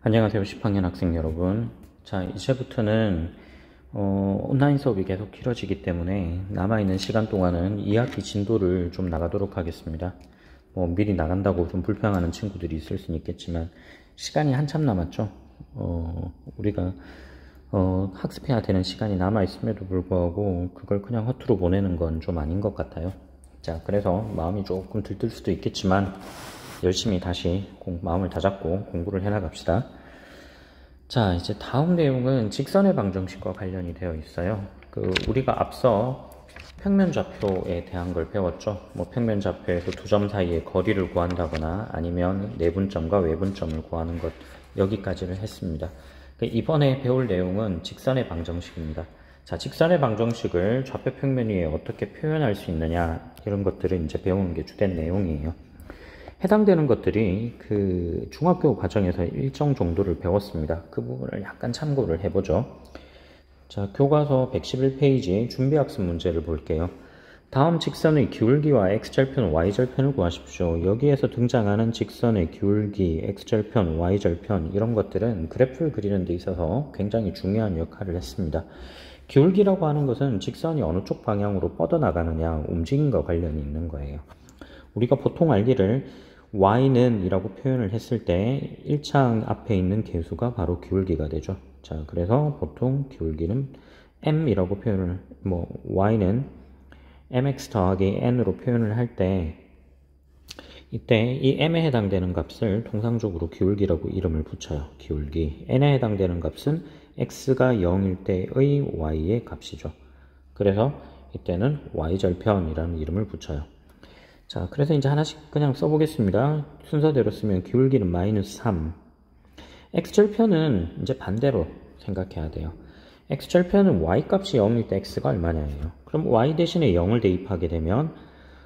안녕하세요 10학년 학생 여러분. 자, 이제부터는 온라인 수업이 계속 길어지기 때문에 남아있는 시간 동안은 2학기 진도를 좀 나가도록 하겠습니다. 미리 나간다고 좀 불평하는 친구들이 있을 수는 있겠지만 시간이 한참 남았죠. 우리가 학습해야 되는 시간이 남아있음에도 불구하고 그걸 그냥 허투루 보내는 건 좀 아닌 것 같아요. 자, 그래서 마음이 조금 들뜰 수도 있겠지만 열심히 다시 마음을 다잡고 공부를 해나갑시다. 자, 이제 다음 내용은 직선의 방정식과 관련이 되어 있어요. 우리가 앞서 평면좌표에 대한 걸 배웠죠. 평면좌표에서 두 점 사이의 거리를 구한다거나 아니면 내분점과 외분점을 구하는 것, 여기까지를 했습니다. 이번에 배울 내용은 직선의 방정식입니다. 자, 직선의 방정식을 좌표 평면 위에 어떻게 표현할 수 있느냐, 이런 것들을 이제 배우는 게 주된 내용이에요. 해당되는 것들이 중학교 과정에서 일정 정도를 배웠습니다. 그 부분을 약간 참고를 해보죠. 자, 교과서 111페이지 준비학습 문제를 볼게요. 다음 직선의 기울기와 x절편, y절편을 구하십시오. 여기에서 등장하는 직선의 기울기, x절편, y절편, 이런 것들은 그래프를 그리는 데 있어서 굉장히 중요한 역할을 했습니다. 기울기라고 하는 것은 직선이 어느 쪽 방향으로 뻗어나가느냐, 움직임과 관련이 있는 거예요. 우리가 보통 알기를 y는 이라고 표현을 했을 때 1창 앞에 있는 개수가 바로 기울기가 되죠. 자, 그래서 보통 기울기는 m이라고 표현을, y는 mx 더하기 n으로 표현을 할 때, 이때 이 m에 해당되는 값을 통상적으로 기울기라고 이름을 붙여요. 기울기. n에 해당되는 값은 x가 0일 때의 y의 값이죠. 그래서 이때는 y절편이라는 이름을 붙여요. 자, 그래서 이제 하나씩 그냥 써보겠습니다. 순서대로 쓰면 기울기는 마이너스 3. x절편은 이제 반대로 생각해야 돼요. x절편은 y값이 0일 때 x가 얼마냐예요. 그럼 y 대신에 0을 대입하게 되면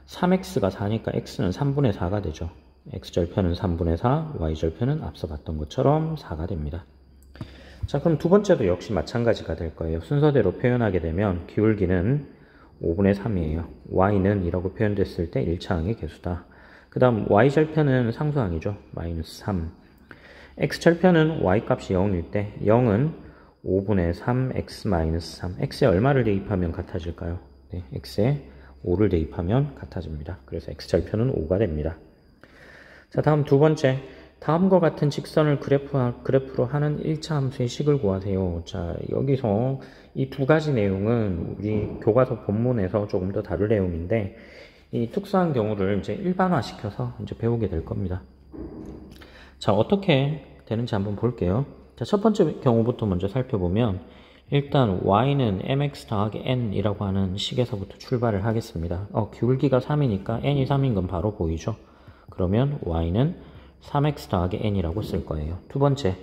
3x가 4니까 x는 3분의 4가 되죠. x절편은 3분의 4, y절편은 앞서 봤던 것처럼 4가 됩니다. 자, 그럼 두 번째도 역시 마찬가지가 될 거예요. 순서대로 표현하게 되면 기울기는 5분의 3이에요. y는 이라고 표현됐을 때 1차항의 개수다. 그 다음 y절편은 상수항이죠. 마이너스 3. x절편은 y값이 0일 때 0은 5분의 3 x 마이너스 3. x에 얼마를 대입하면 같아질까요? 네, x에 5를 대입하면 같아집니다. 그래서 x절편은 5가 됩니다. 자, 다음 두 번째. 다음과 같은 직선을 그래프로 하는 1차 함수의 식을 구하세요. 자, 여기서 이 두 가지 내용은 우리 교과서 본문에서 조금 더 다룰 내용인데, 이 특수한 경우를 이제 일반화시켜서 이제 배우게 될 겁니다. 자, 어떻게 되는지 한번 볼게요. 자, 첫 번째 경우부터 먼저 살펴보면, 일단 y는 mx 더하기 n이라고 하는 식에서부터 출발을 하겠습니다. 기울기가 3이니까 n이 3인 건 바로 보이죠? 그러면 y는 3x 더하기 n이라고 쓸 거예요. 두 번째,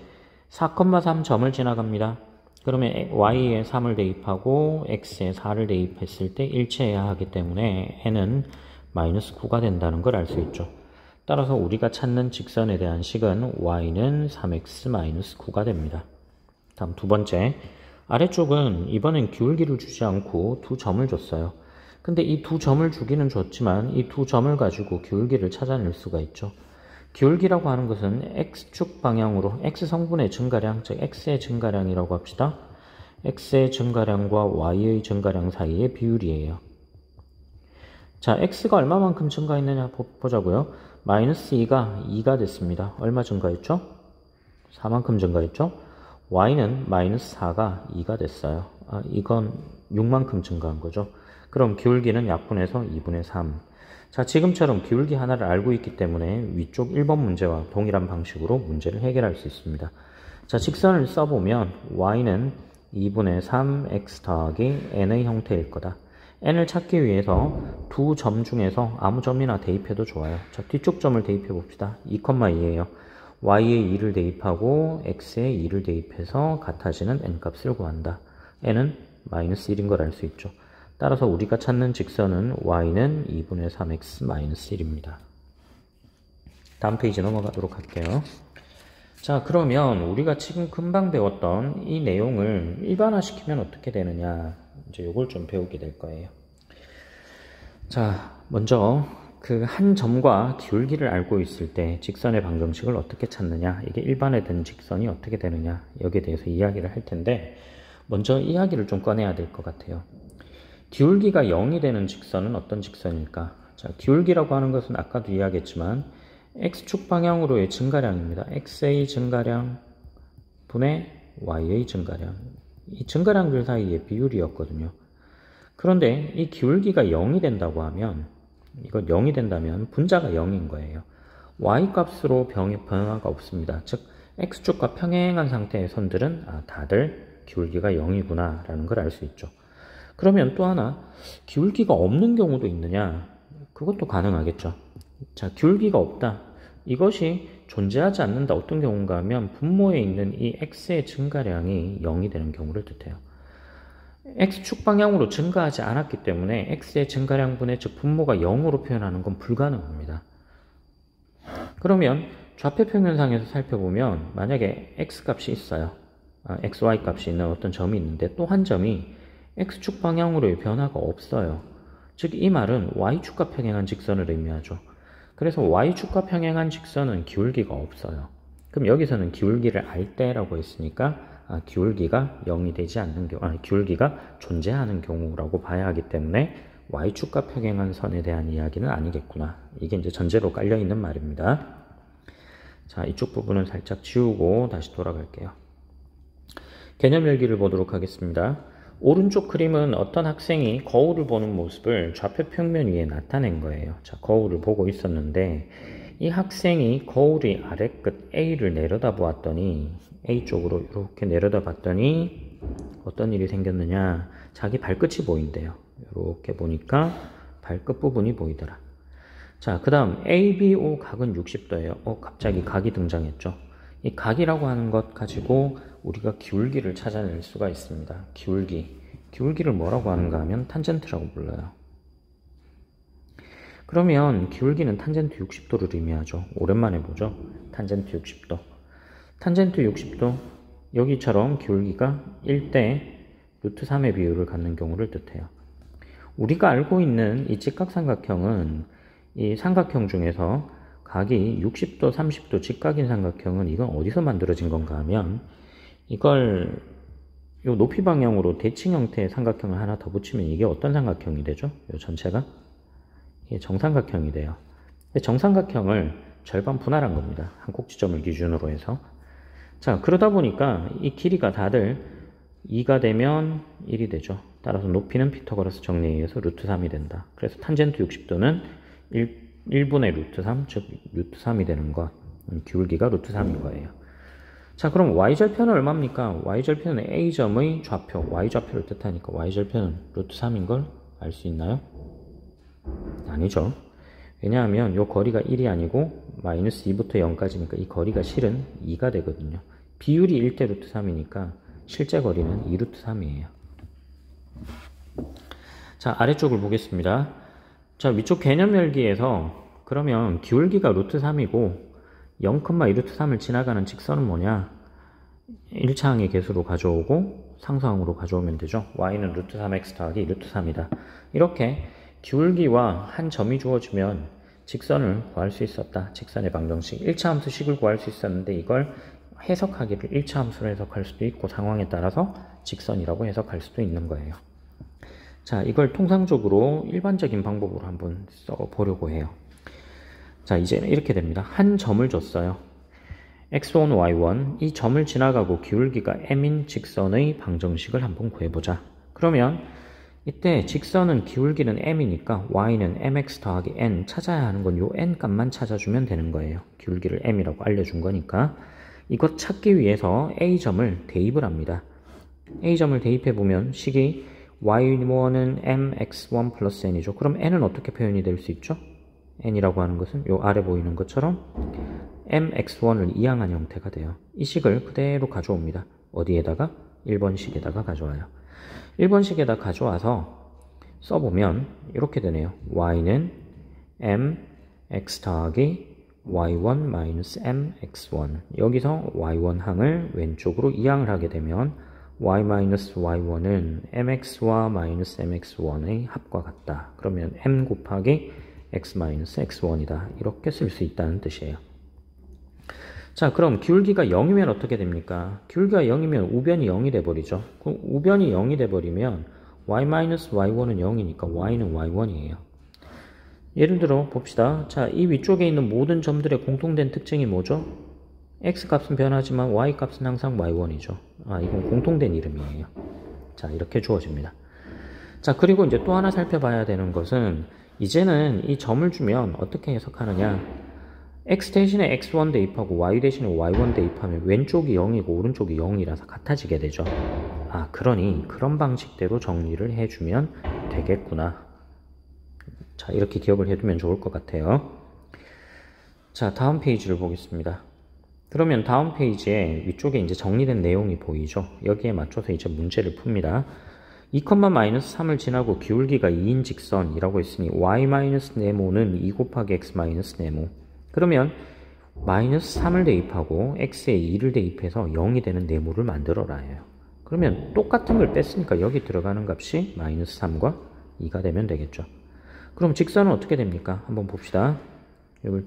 4,3 점을 지나갑니다. 그러면 y에 3을 대입하고 x에 4를 대입했을 때 일치해야 하기 때문에 n은 마이너스 9가 된다는 걸 알 수 있죠. 따라서 우리가 찾는 직선에 대한 식은 y는 3x 마이너스 9가 됩니다. 다음 두 번째, 아래쪽은 이번엔 기울기를 주지 않고 두 점을 줬어요. 근데 이 두 점을 주기는 줬지만 이 두 점을 가지고 기울기를 찾아낼 수가 있죠. 기울기라고 하는 것은 x축 방향으로 x성분의 증가량, 즉 x의 증가량이라고 합시다. x의 증가량과 y의 증가량 사이의 비율이에요. 자, x가 얼마만큼 증가했느냐 보자고요. 마이너스 2가 2가 됐습니다. 얼마 증가했죠? 4만큼 증가했죠? y는 마이너스 4가 2가 됐어요. 이건 6만큼 증가한 거죠. 그럼 기울기는 약분해서 2분의 3. 자, 지금처럼 기울기 하나를 알고 있기 때문에 위쪽 1번 문제와 동일한 방식으로 문제를 해결할 수 있습니다. 자, 직선을 써보면 y는 2분의 3 x 더하기 n의 형태일 거다. n을 찾기 위해서 두 점 중에서 아무 점이나 대입해도 좋아요. 자, 뒤쪽 점을 대입해 봅시다. 2,2예요. y에 2를 대입하고 x에 2를 대입해서 같아지는 n값을 구한다. n은 마이너스 1인 걸 알 수 있죠. 따라서 우리가 찾는 직선은 y는 2분의 3x 마이너스 1입니다. 다음 페이지 넘어가도록 할게요. 자, 그러면 우리가 지금 금방 배웠던 이 내용을 일반화시키면 어떻게 되느냐, 이제 요걸 좀 배우게 될 거예요. 자, 먼저 그 한 점과 기울기를 알고 있을 때 직선의 방정식을 어떻게 찾느냐, 이게 일반화된 직선이 어떻게 되느냐, 여기에 대해서 이야기를 할 텐데, 먼저 이야기를 좀 꺼내야 될 것 같아요. 기울기가 0이 되는 직선은 어떤 직선일까? 자, 기울기라고 하는 것은 아까도 이야기했지만 x축 방향으로의 증가량입니다. x의 증가량 분의 y의 증가량. 이 증가량들 사이의 비율이었거든요. 그런데 이 기울기가 0이 된다고 하면, 이건 0이 된다면 분자가 0인 거예요. y값으로 변화가 없습니다. 즉 x축과 평행한 상태의 선들은 다들 기울기가 0이구나 라는 걸 알 수 있죠. 그러면 또 하나, 기울기가 없는 경우도 있느냐? 그것도 가능하겠죠. 자, 기울기가 없다. 이것이 존재하지 않는다. 어떤 경우인가 하면 분모에 있는 이 x의 증가량이 0이 되는 경우를 뜻해요. x축 방향으로 증가하지 않았기 때문에 x의 증가량분의 즉 분모가 0으로 표현하는 건 불가능합니다. 그러면 좌표평면상에서 살펴보면 만약에 x값이 있어요. xy 값이 있는 어떤 점이 있는데 또 한 점이 x축 방향으로의 변화가 없어요. 즉 이 말은 y축과 평행한 직선을 의미하죠. 그래서 y축과 평행한 직선은 기울기가 없어요. 그럼 여기서는 기울기를 알 때라고 했으니까 기울기가 0이 되지 않는 경우, 기울기가 존재하는 경우라고 봐야 하기 때문에 y축과 평행한 선에 대한 이야기는 아니겠구나. 이게 이제 전제로 깔려 있는 말입니다. 자, 이쪽 부분은 살짝 지우고 다시 돌아갈게요. 개념 열기를 보도록 하겠습니다. 오른쪽 그림은 어떤 학생이 거울을 보는 모습을 좌표 평면 위에 나타낸 거예요. 자, 거울을 보고 있었는데 이 학생이 거울의 아래 끝 A를 내려다 보았더니 A 쪽으로 이렇게 내려다 봤더니 어떤 일이 생겼느냐, 자기 발끝이 보인대요. 이렇게 보니까 발끝 부분이 보이더라. 자, 그 다음 ABO 각은 60도예요. 갑자기 각이 등장했죠. 이 각이라고 하는 것 가지고 우리가 기울기를 찾아낼 수가 있습니다. 기울기를 뭐라고 하는가 하면 탄젠트라고 불러요. 그러면 기울기는 탄젠트 60도를 의미하죠. 오랜만에 보죠. 탄젠트 60도. 탄젠트 60도, 여기처럼 기울기가 1대 루트 3의 비율을 갖는 경우를 뜻해요. 우리가 알고 있는 이 직각삼각형은 이 삼각형 중에서 각이 60도, 30도 직각인 삼각형은 이건 어디서 만들어진 건가 하면 이걸 요 높이 방향으로 대칭 형태의 삼각형을 하나 더 붙이면 이게 어떤 삼각형이 되죠? 요 전체가 이게 정삼각형이 돼요. 정삼각형을 절반 분할한 겁니다. 한 꼭지점을 기준으로 해서. 자, 그러다 보니까 이 길이가 다들 2가 되면 1이 되죠. 따라서 높이는 피타고라스 정리에 의해서 루트 3이 된다. 그래서 탄젠트 60도는 1분의 루트 3, 즉 루트 3이 되는 것. 기울기가 루트 3인 거예요. 자, 그럼 y절편은 얼마입니까? y절편은 a점의 좌표, y좌표를 뜻하니까 y절편은 루트 3인 걸 알 수 있나요? 아니죠. 왜냐하면 이 거리가 1이 아니고 마이너스 2부터 0까지니까 이 거리가 실은 2가 되거든요. 비율이 1대 루트 3이니까 실제 거리는 2 루트 3이에요. 자, 아래쪽을 보겠습니다. 자, 위쪽 개념 열기에서 그러면 기울기가 루트 3이고 0,2 루트 3을 지나가는 직선은 뭐냐? 1차항의 개수로 가져오고 상수항으로 가져오면 되죠. y는 루트 3x 더하기 루트 3이다. 이렇게 기울기와 한 점이 주어지면 직선을 구할 수 있었다. 직선의 방정식. 1차 함수식을 구할 수 있었는데 이걸 해석하기를 1차 함수로 해석할 수도 있고 상황에 따라서 직선이라고 해석할 수도 있는 거예요. 자, 이걸 통상적으로 일반적인 방법으로 한번 써보려고 해요. 자, 이제는 이렇게 됩니다. 한 점을 줬어요. x1, y1. 이 점을 지나가고 기울기가 m인 직선의 방정식을 한번 구해보자. 그러면 이때 직선은 기울기는 m이니까 y는 mx 더하기 n, 찾아야 하는 건 요 n 값만 찾아주면 되는 거예요. 기울기를 m이라고 알려준 거니까. 이것 찾기 위해서 a점을 대입을 합니다. a점을 대입해보면 식이 y1은 mx1 플러스 n이죠. 그럼 n은 어떻게 표현이 될 수 있죠? n이라고 하는 것은 요 아래 보이는 것처럼 mx1을 이항한 형태가 돼요. 이 식을 그대로 가져옵니다. 어디에다가? 1번식에다가 가져와요. 1번식에다 가져와서 써보면 이렇게 되네요. y는 mx 더하기 y1 마이너스 mx1. 여기서 y1 항을 왼쪽으로 이항을 하게 되면 y 마이너스 y1은 mx와 마이너스 mx1의 합과 같다. 그러면 m 곱하기 x-x1이다. 이렇게 쓸 수 있다는 뜻이에요. 자, 그럼 기울기가 0이면 어떻게 됩니까? 기울기가 0이면 우변이 0이 돼버리죠. 그럼 우변이 0이 돼버리면 y-y1은 0이니까 y는 y1이에요. 예를 들어 봅시다. 자, 이 위쪽에 있는 모든 점들의 공통된 특징이 뭐죠? x값은 변하지만 y값은 항상 y1이죠. 아, 이건 공통된 이름이에요. 자, 이렇게 주어집니다. 자, 그리고 이제 또 하나 살펴봐야 되는 것은 이제는 이 점을 주면 어떻게 해석하느냐. x 대신에 x1 대입하고 y 대신에 y1 대입하면 왼쪽이 0이고 오른쪽이 0이라서 같아지게 되죠. 아, 그러니 그런 방식대로 정리를 해주면 되겠구나. 자, 이렇게 기억을 해두면 좋을 것 같아요. 자, 다음 페이지를 보겠습니다. 그러면 다음 페이지에 위쪽에 이제 정리된 내용이 보이죠. 여기에 맞춰서 이제 문제를 풉니다. 2,-3을 지나고 기울기가 2인 직선이라고 했으니 y-네모는 2 곱하기 x-네모. 그러면 마이너스 3을 대입하고 x에 2를 대입해서 0이 되는 네모를 만들어라 해요. 그러면 똑같은 걸 뺐으니까 여기 들어가는 값이 마이너스 3과 2가 되면 되겠죠. 그럼 직선은 어떻게 됩니까? 한번 봅시다. 이걸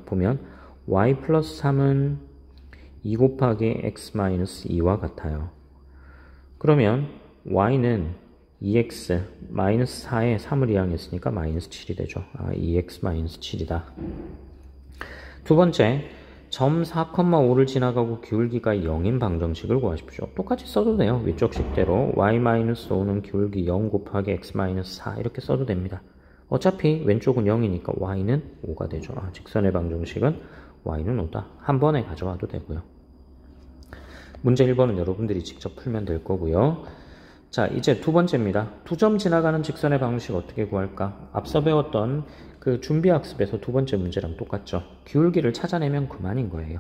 보면 y 플러스 3은 2 곱하기 x 마이너스 2와 같아요. 그러면 y는 2x 마이너스 4에 3을 이항했으니까 마이너스 7이 되죠. 아, 2x 마이너스 7이다. 두 번째, 점 4,5를 지나가고 기울기가 0인 방정식을 구하십시오. 똑같이 써도 돼요. 위쪽 식대로 y-5는 기울기 0 곱하기 x-4 이렇게 써도 됩니다. 어차피 왼쪽은 0이니까 y는 5가 되죠. 아, 직선의 방정식은 y는 5다. 한 번에 가져와도 되고요. 문제 1번은 여러분들이 직접 풀면 될 거고요. 자, 이제 두 번째입니다. 두 점 지나가는 직선의 방식 어떻게 구할까? 앞서 배웠던 그 준비학습에서 두 번째 문제랑 똑같죠. 기울기를 찾아내면 그만인 거예요.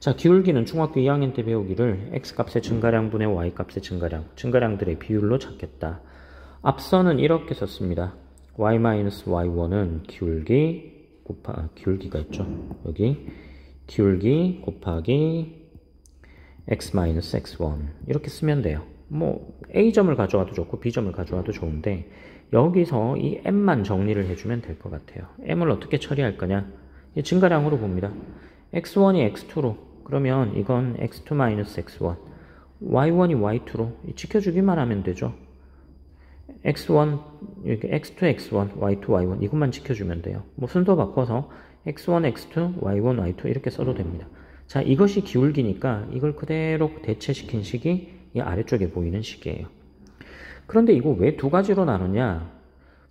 자, 기울기는 중학교 2학년 때 배우기를 x값의 증가량분의 y값의 증가량들의 비율로 찾겠다. 앞서는 이렇게 썼습니다. y-y1은 기울기가 있죠. 여기 기울기 곱하기 x-x1 이렇게 쓰면 돼요. 뭐 A점을 가져와도 좋고 B점을 가져와도 좋은데 여기서 이 M만 정리를 해주면 될 것 같아요. M을 어떻게 처리할 거냐? 이 증가량으로 봅니다. x1이 x2로 그러면 이건 x2-x1 y1이 y2로 지켜주기만 하면 되죠. x1 이렇게 x2, x1, y2, y1 이것만 지켜주면 돼요. 뭐 순서 바꿔서 x1, x2, y1, y2 이렇게 써도 됩니다. 자, 이것이 기울기니까 이걸 그대로 대체시킨 식이 이 아래쪽에 보이는 식이에요. 그런데 이거 왜 두 가지로 나누냐?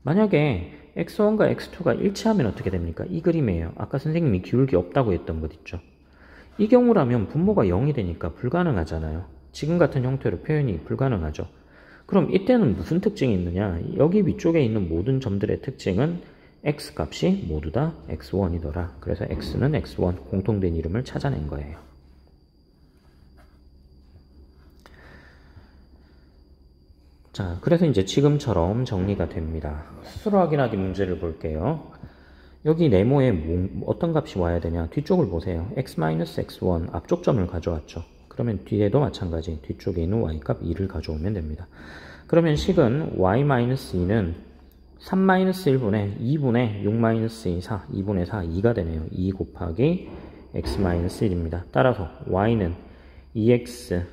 만약에 x1과 x2가 일치하면 어떻게 됩니까? 이 그림이에요. 아까 선생님이 기울기 없다고 했던 것 있죠. 이 경우라면 분모가 0이 되니까 불가능하잖아요. 지금 같은 형태로 표현이 불가능하죠. 그럼 이때는 무슨 특징이 있느냐? 여기 위쪽에 있는 모든 점들의 특징은 x값이 모두 다 x1이더라. 그래서 x는 x1 공통된 이름을 찾아낸 거예요. 자, 그래서 이제 지금처럼 정리가 됩니다. 스스로 확인하기 문제를 볼게요. 여기 네모에 어떤 값이 와야 되냐? 뒤쪽을 보세요. x-x1 앞쪽 점을 가져왔죠. 그러면 뒤에도 마찬가지 뒤쪽에 있는 y값 2를 가져오면 됩니다. 그러면 식은 y-2는 3-1분의 2분의 6-2 4 2분의 4 2가 되네요. 2 곱하기 x-1입니다. 따라서 y는 2x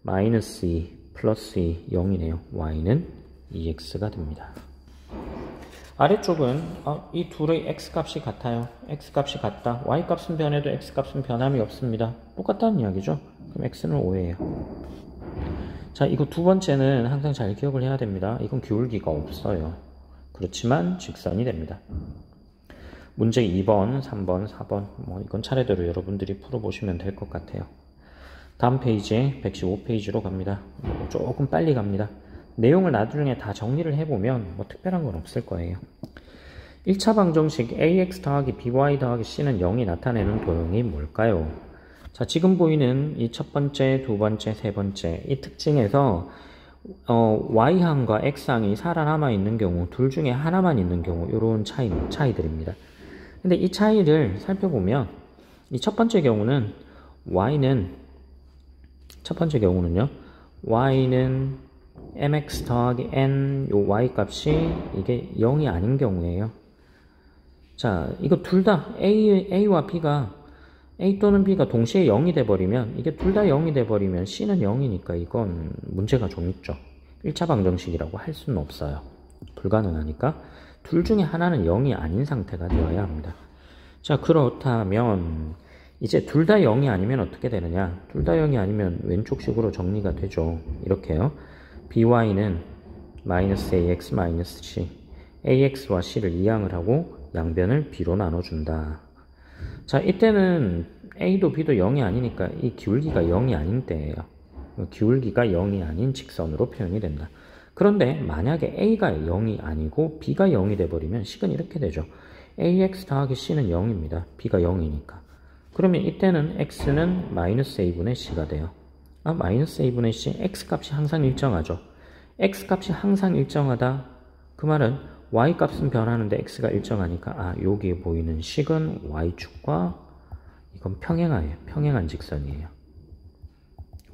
마이너스 2 플러스 2 0이네요. y는 2x가 됩니다. 아래쪽은 이 둘의 x값이 같아요. x값이 같다. y값은 변해도 x값은 변함이 없습니다. 똑같다는 이야기죠. 그럼 x는 5예요. 자, 이거 두 번째는 항상 잘 기억을 해야 됩니다. 이건 기울기가 없어요. 그렇지만 직선이 됩니다. 문제 2번, 3번, 4번 뭐 이건 차례대로 여러분들이 풀어보시면 될 것 같아요. 다음 페이지에 115페이지로 갑니다. 조금 빨리 갑니다. 내용을 나중에 다 정리를 해보면 뭐 특별한 건 없을 거예요. 1차 방정식 ax 더하기 by 더하기 c는 0이 나타내는 도형이 뭘까요? 자, 지금 보이는 이 첫 번째, 두 번째, 세 번째 이 특징에서 y항과 x항이 살아남아 있는 경우 둘 중에 하나만 있는 경우 이런 차이들입니다. 근데 이 차이를 살펴보면 이 첫 번째 경우는 y는 mx 더하기 n 요 y 값이 이게 0이 아닌 경우예요. 자, 이거 둘 다 A와 B가 A 또는 B가 동시에 0이 돼버리면 이게 둘 다 0이 돼버리면 C는 0이니까 이건 문제가 좀 있죠. 1차 방정식이라고 할 수는 없어요. 불가능하니까 둘 중에 하나는 0이 아닌 상태가 되어야 합니다. 자, 그렇다면 이제 둘 다 0이 아니면 어떻게 되느냐? 둘 다 0이 아니면 왼쪽식으로 정리가 되죠. 이렇게요. by는 -ax -c ax와 c를 이항을 하고 양변을 b로 나눠준다. 자, 이때는 a도 b도 0이 아니니까 이 기울기가 0이 아닌 때예요. 기울기가 0이 아닌 직선으로 표현이 된다. 그런데 만약에 a가 0이 아니고 b가 0이 돼버리면 식은 이렇게 되죠. ax 더하기 c는 0입니다. b가 0이니까. 그러면 이때는 x는 -a분의 c가 돼요. -a분의 c, x 값이 항상 일정하죠. x 값이 항상 일정하다. 그 말은 y 값은 변하는데 x가 일정하니까 여기에 보이는 식은 y축과 이건 평행한 직선이에요.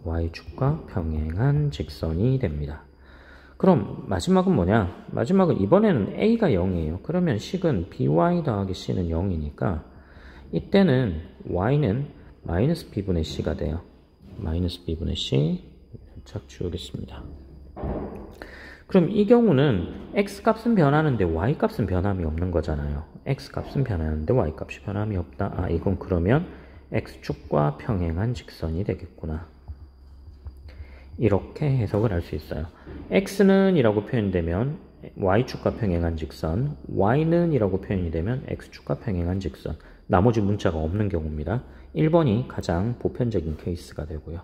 y축과 평행한 직선이 됩니다. 그럼 마지막은 뭐냐? 마지막은 이번에는 a가 0이에요. 그러면 식은 by 더하기 c는 0이니까 이때는 y는 -b분의 c가 돼요. -b분의 c 살짝 지우겠습니다. 그럼 이 경우는 x값은 변하는데 y값은 변함이 없는 거잖아요. x값은 변하는데 y값이 변함이 없다. 이건 그러면 x축과 평행한 직선이 되겠구나. 이렇게 해석을 할 수 있어요. x는 이라고 표현되면 y축과 평행한 직선, y는 이라고 표현이 되면 x축과 평행한 직선. 나머지 문자가 없는 경우입니다. 1번이 가장 보편적인 케이스가 되고요.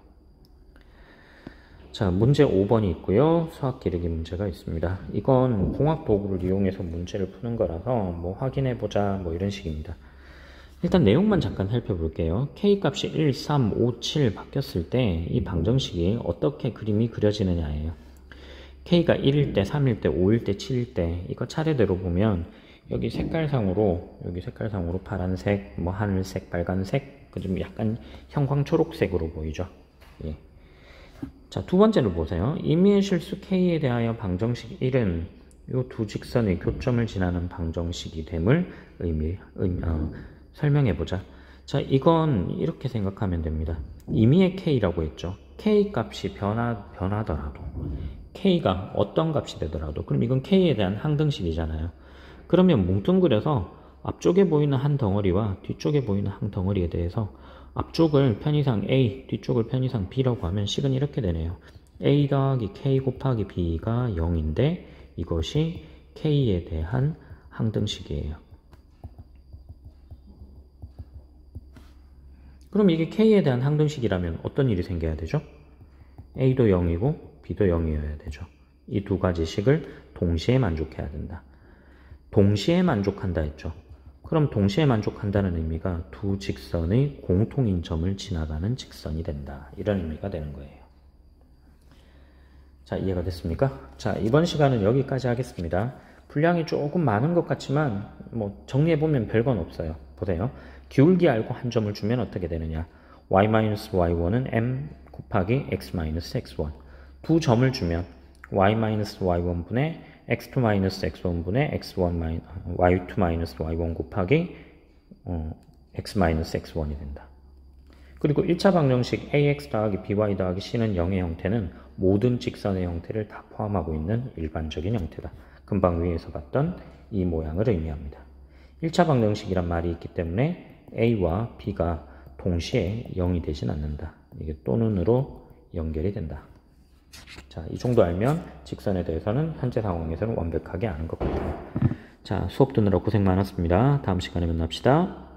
자, 문제 5번이 있고요. 수학 기르기 문제가 있습니다. 이건 공학 도구를 이용해서 문제를 푸는 거라서 뭐 확인해보자 뭐 이런 식입니다. 일단 내용만 잠깐 살펴볼게요. k 값이 1, 3, 5, 7 바뀌었을 때 이 방정식이 어떻게 그림이 그려지느냐예요. k가 1일 때, 3일 때, 5일 때, 7일 때 이거 차례대로 보면 여기 색깔상으로 파란색, 뭐 하늘색, 빨간색, 좀 약간 형광 초록색으로 보이죠. 예. 자, 두 번째로 보세요. 임의의 실수 k에 대하여 방정식 1은 이 두 직선의 교점을 지나는 방정식이 됨을 설명해보자. 자, 이건 이렇게 생각하면 됩니다. 임의의 k라고 했죠. k 값이 변하더라도 k가 어떤 값이 되더라도 그럼 이건 k에 대한 항등식이잖아요. 그러면 뭉뚱그려서 앞쪽에 보이는 한 덩어리와 뒤쪽에 보이는 한 덩어리에 대해서 앞쪽을 편의상 A, 뒤쪽을 편의상 B라고 하면 식은 이렇게 되네요. A 더하기 K 곱하기 B가 0인데 이것이 K에 대한 항등식이에요. 그럼 이게 K에 대한 항등식이라면 어떤 일이 생겨야 되죠? A도 0이고 B도 0이어야 되죠. 이 두 가지 식을 동시에 만족해야 된다. 동시에 만족한다 했죠. 그럼 동시에 만족한다는 의미가 두 직선의 공통인 점을 지나가는 직선이 된다. 이런 의미가 되는 거예요. 자, 이해가 됐습니까? 자, 이번 시간은 여기까지 하겠습니다. 분량이 조금 많은 것 같지만 뭐 정리해보면 별건 없어요. 보세요. 기울기 알고 한 점을 주면 어떻게 되느냐. y-y1은 m 곱하기 x-x1. 두 점을 주면 y-y1분의 x2-x1분의 x1 y2-y1 곱하기 x-x1이 된다. 그리고 1차 방정식 ax 더하기 by 더하기 c는 0의 형태는 모든 직선의 형태를 다 포함하고 있는 일반적인 형태다. 금방 위에서 봤던 이 모양을 의미합니다. 1차 방정식이란 말이 있기 때문에 a와 b가 동시에 0이 되진 않는다. 이게 또는으로 연결이 된다. 자, 이 정도 알면 직선에 대해서는 현재 상황에서는 완벽하게 아는 것 같아요. 자, 수업 듣느라 고생 많았습니다. 다음 시간에 만납시다.